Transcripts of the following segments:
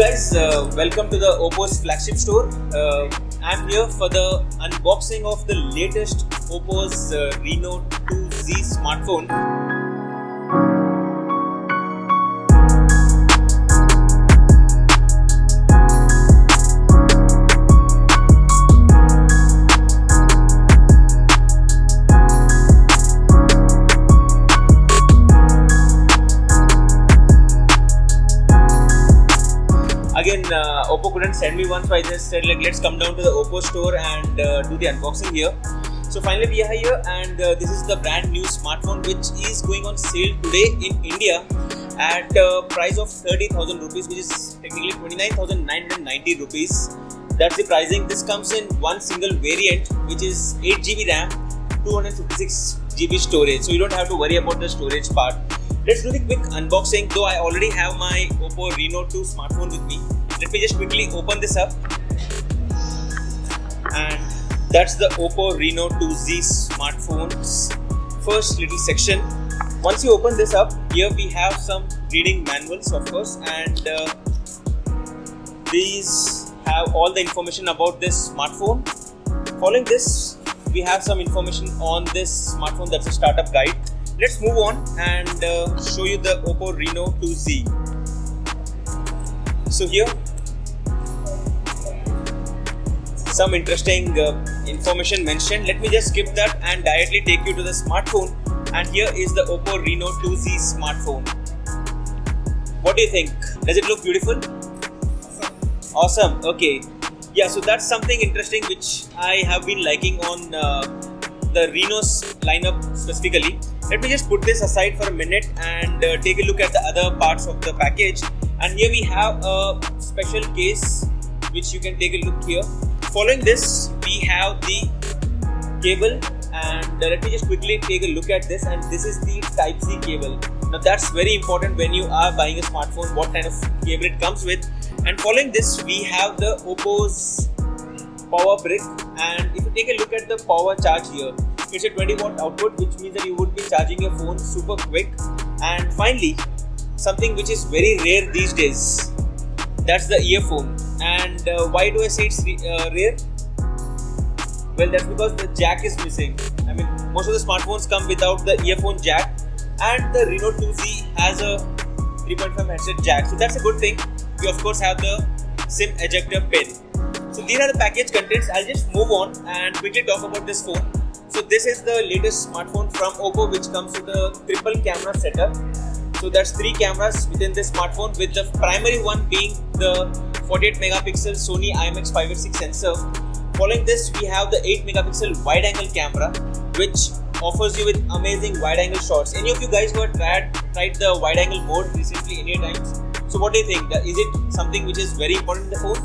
guys, welcome to the OPPO's Flagship Store. I'm here for the unboxing of the latest OPPO's Reno 2Z smartphone. Again, Oppo couldn't send me one, so I just said let's come down to the Oppo store and do the unboxing here. So finally we are here, and this is the brand new smartphone which is going on sale today in India at a price of 30,000 rupees, which is technically 29,990 rupees. That's the pricing. This comes in one single variant, which is 8GB RAM, 256GB storage. So you don't have to worry about the storage part. Let's do the quick unboxing, though I already have my Oppo Reno 2 smartphone with me. Let me just quickly open this up. And that's the Oppo Reno 2Z smartphone's first little section. Once you open this up, here we have some reading manuals, of course, and these have all the information about this smartphone. Following this, we have some information on this smartphone. That's a startup guide. Let's move on and show you the Oppo Reno 2Z. So here, some interesting information mentioned. Let me just skip that and directly take you to the smartphone. And here is the Oppo Reno 2Z smartphone. What do you think? Does it look beautiful? Awesome. Okay. Yeah, so that's something interesting which I have been liking on the Reno's lineup specifically. Let me just put this aside for a minute and take a look at the other parts of the package. And here we have a special case which you can take a look here. Following this, we have the cable, and let me just quickly take a look at this. And this is the Type-C cable. Now that's very important when you are buying a smartphone, what kind of cable it comes with. And following this, we have the Oppo's power brick, and if you take a look at the power charge here, it's a 20 watt output, which means that you would be charging your phone super quick. And finally, something which is very rare these days, that's the earphone. And why do I say it's rare? Well, that's because the jack is missing. I mean, most of the smartphones come without the earphone jack, and the Reno 2Z has a 3.5 headset jack, so that's a good thing. We of course have the SIM ejector pin. So these are the package contents. I'll just move on and quickly talk about this phone. So this is the latest smartphone from Oppo, which comes with a triple camera setup. So that's 3 cameras within this smartphone, with the primary one being the 48 megapixel Sony IMX586 sensor. Following this, we have the 8 megapixel wide angle camera, which offers you with amazing wide angle shots. Any of you guys who have tried the wide angle mode recently any times? So what do you think? Is it something which is very important in the phone?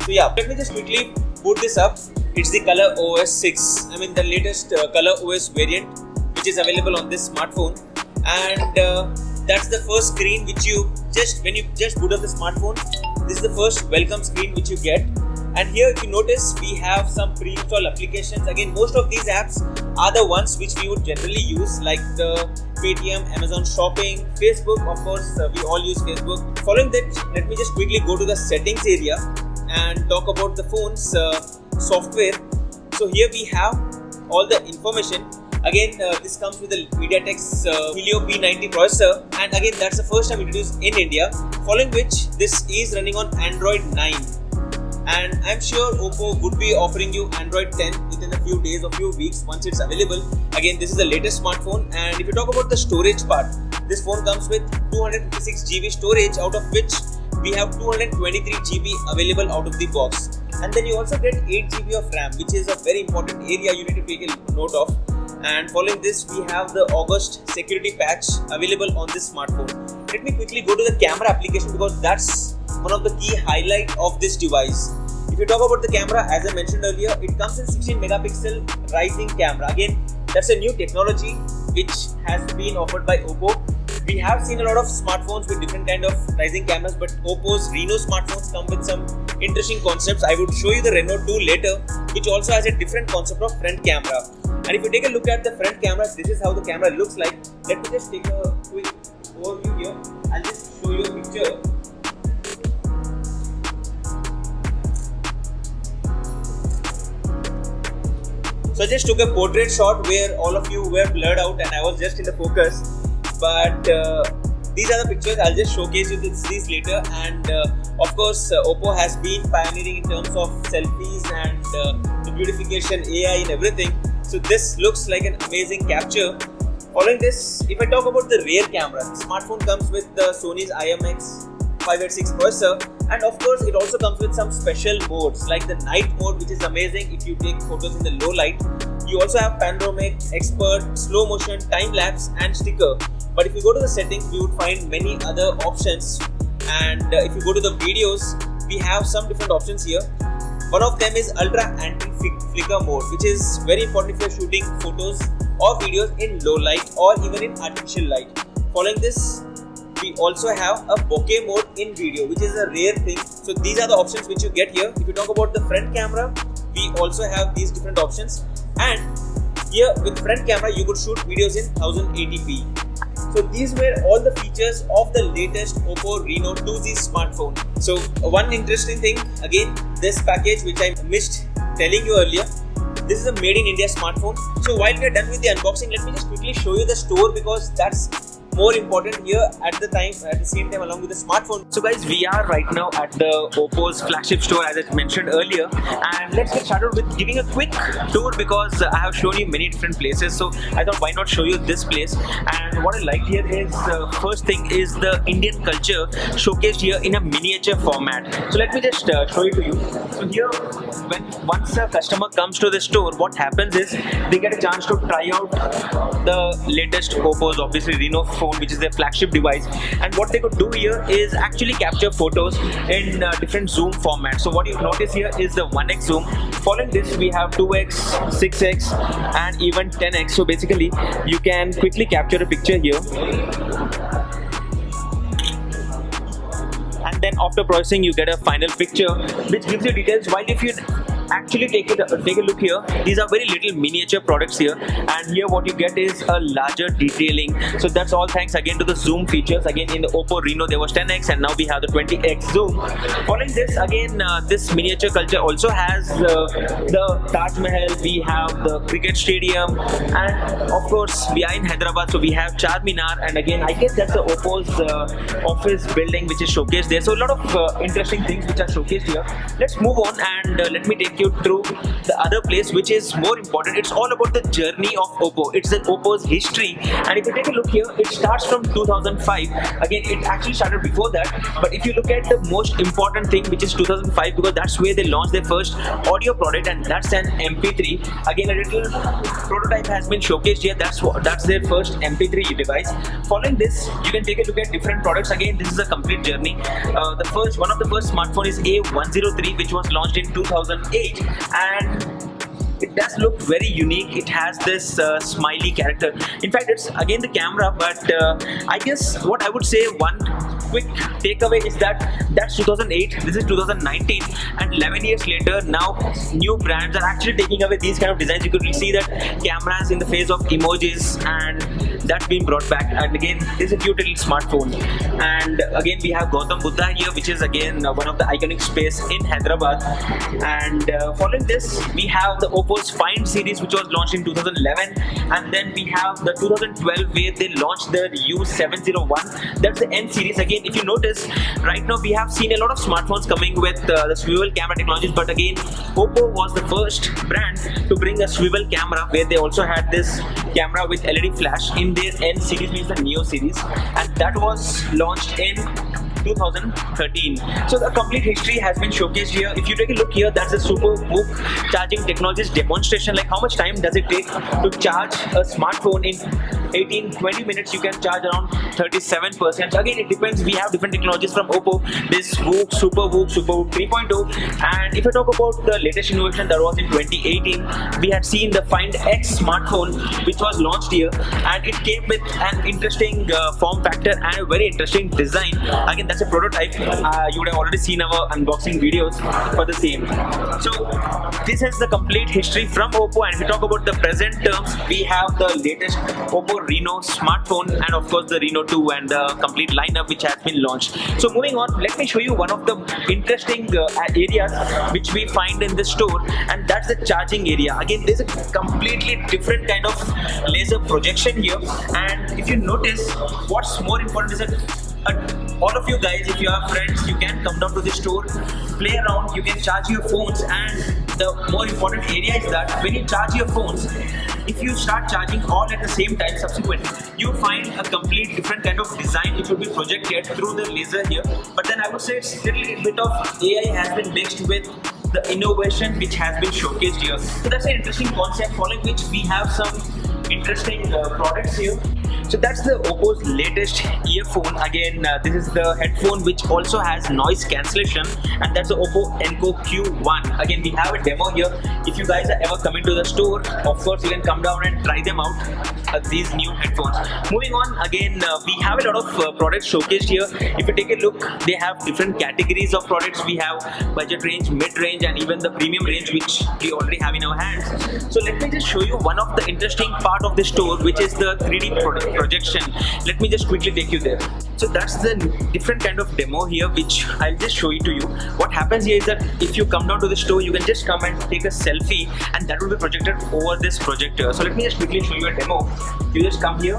So yeah, let me just quickly boot this up. It's the Color OS 6. I mean the latest Color OS variant which is available on this smartphone. And that's the first screen which when you just boot up the smartphone, this is the first welcome screen which you get. And here if you notice, we have some pre-installed applications. Again, most of these apps are the ones which we would generally use, like the Paytm, Amazon Shopping, Facebook. Of course, we all use Facebook. Following that, let me just quickly go to the settings area and talk about the phone's software. So here we have all the information. Again, this comes with the MediaTek's Helio P90 processor, and again that's the first time introduced in India. Following which, this is running on Android 9, and I'm sure Oppo would be offering you Android 10 within a few days or few weeks once it's available. Again, this is the latest smartphone, and if you talk about the storage part, this phone comes with 256GB storage, out of which we have 223GB available out of the box. And then you also get 8GB of RAM, which is a very important area you need to take a note of. And following this, we have the August security patch available on this smartphone. Let me quickly go to the camera application, because that's one of the key highlights of this device. If you talk about the camera, as I mentioned earlier, it comes in 16 megapixel rising camera. Again, that's a new technology which has been offered by Oppo. We have seen a lot of smartphones with different kind of rising cameras, but Oppo's Reno smartphones come with some interesting concepts. I would show you the Reno 2 later, which also has a different concept of front camera. And if you take a look at the front camera, this is how the camera looks like. Let me just take a quick overview here. I'll just show you a picture. So I just took a portrait shot where all of you were blurred out and I was just in the focus. But these are the pictures. I'll just showcase you these later. And of course, Oppo has been pioneering in terms of selfies and the beautification, AI and everything. So this looks like an amazing capture. Following this, if I talk about the rear camera, the smartphone comes with the Sony's IMX 586 processor, and of course it also comes with some special modes like the night mode, which is amazing if you take photos in the low light. You also have panoramic, expert, slow motion, time lapse and sticker. But if you go to the settings, you would find many other options, and if you go to the videos, we have some different options here. One of them is ultra anti-flicker mode, which is very important if you're shooting photos or videos in low light or even in artificial light. Following this, we also have a bokeh mode in video, which is a rare thing. So these are the options which you get here. If you talk about the front camera, we also have these different options, and here with front camera you could shoot videos in 1080p. So these were all the features of the latest Oppo Reno 2Z smartphone. So one interesting thing, again, this package which I missed telling you earlier, this is a made in India smartphone. So while we are done with the unboxing, let me just quickly show you the store, because that's more important here at the same time along with the smartphone. So guys, we are right now at the Oppo's flagship store, as I mentioned earlier, and let's get started with giving a quick tour, because I have shown you many different places. So I thought, why not show you this place? And what I liked here is first thing is the Indian culture showcased here in a miniature format. So let me just show it to you. So here, once a customer comes to the store, what happens is they get a chance to try out the latest Oppo's, obviously Reno phone, which is their flagship device. And what they could do here is actually capture photos in different zoom formats. So what you notice here is the 1x zoom. Following this, we have 2x, 6x and even 10x. So basically you can quickly capture a picture here, and then after processing you get a final picture which gives you details. While if you actually take a look here, these are very little miniature products here, and here what you get is a larger detailing. So that's all thanks again to the zoom features. Again, in the Oppo Reno there was 10x, and now we have the 20x zoom. Following this, again, this miniature culture also has the Taj Mahal, we have the cricket stadium, and of course we are in Hyderabad, so we have Charminar, and again I guess that's the Oppo's office building which is showcased there. So a lot of interesting things which are showcased here. Let's move on and let me take you through the other place which is more important. It's all about the journey of Oppo. It's the Oppo's history, and if you take a look here, it starts from 2005. Again, it actually started before that, but if you look at the most important thing, which is 2005, because that's where they launched their first audio product, and that's an MP3. Again, a little prototype has been showcased here. That's their first MP3 device. Following this, you can take a look at different products. Again, this is a complete journey. One of the first smartphone is A103, which was launched in 2008. And it does look very unique. It has this smiley character. In fact, it's again the camera, but I guess what I would say, one quick takeaway is that's 2008, this is 2019, and 11 years later now new brands are actually taking away these kind of designs. You could see that cameras in the face of emojis, and that's been brought back. And again, this is a cute little smartphone. And again, we have Gautam Buddha here, which is again one of the iconic space in Hyderabad. And following this, we have the Oppo's Find series, which was launched in 2011, and then we have the 2012 where they launched the U701. That's the N series. Again, if you notice, right now we have seen a lot of smartphones coming with the swivel camera technologies, but again, Oppo was the first brand to bring a swivel camera, where they also had this camera with LED flash in their N series, means the Neo series, and that was launched in 2013. So the complete history has been showcased here. If you take a look here, that's a SuperBook charging technologies demonstration. Like how much time does it take to charge a smartphone? In 18-20 minutes you can charge around 37%. Again, it depends. We have different technologies from Oppo. This SuperBook 3.0, and if I talk about the latest innovation, that was in 2018. We had seen the Find X smartphone, which was launched here, and it came with an interesting form factor and a very interesting design. Again, that's a prototype. You would have already seen our unboxing videos for the same. So this is the complete history from Oppo, and if we talk about the present terms, we have the latest Oppo Oppo Reno smartphone, and of course the Reno 2 and the complete lineup which has been launched. So moving on, let me show you one of the interesting areas which we find in the store, and that's the charging area. Again, there's a completely different kind of laser projection here, and if you notice, what's more important is that all of you guys, if you have friends, you can come down to the store, play around, you can charge your phones, and the more important area is that when you charge your phones, if you start charging all at the same time subsequently, you find a complete different kind of design which will be projected through the laser here. But then I would say it's a little bit of AI has been mixed with the innovation which has been showcased here. So that's an interesting concept, following which we have some interesting products here. So that's the Oppo's latest earphone. Again, this is the headphone which also has noise cancellation, and that's the Oppo Enco Q1. Again, we have a demo here. If you guys are ever coming to the store, of course you can come down and try them out, these new headphones. Moving on, again, we have a lot of products showcased here. If you take a look, they have different categories of products. We have budget range, mid-range, and even the premium range, which we already have in our hands. So let me just show you one of the interesting part of the store, which is the 3D projection. Let me just quickly take you there. So that's the different kind of demo here, which I'll just show it to you. What happens here is that if you come down to the store, you can just come and take a selfie, and that will be projected over this projector. So let me just quickly show you a demo. You just come here,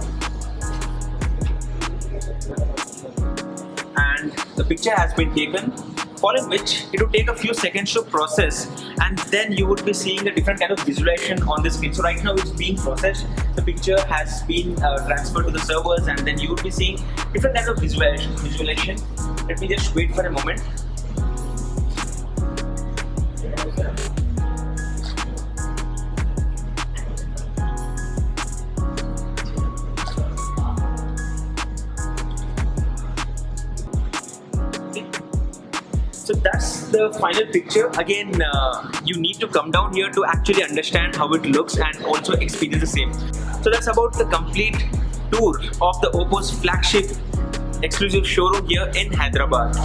and the picture has been taken, following which it would take a few seconds to process, and then you would be seeing a different kind of visualization on the screen. So right now it's being processed, the picture has been transferred to the servers, and then you would be seeing different kind of visualization. Let me just wait for a moment. So that's the final picture. Again, you need to come down here to actually understand how it looks and also experience the same. So that's about the complete tour of the Oppo's flagship exclusive showroom here in Hyderabad.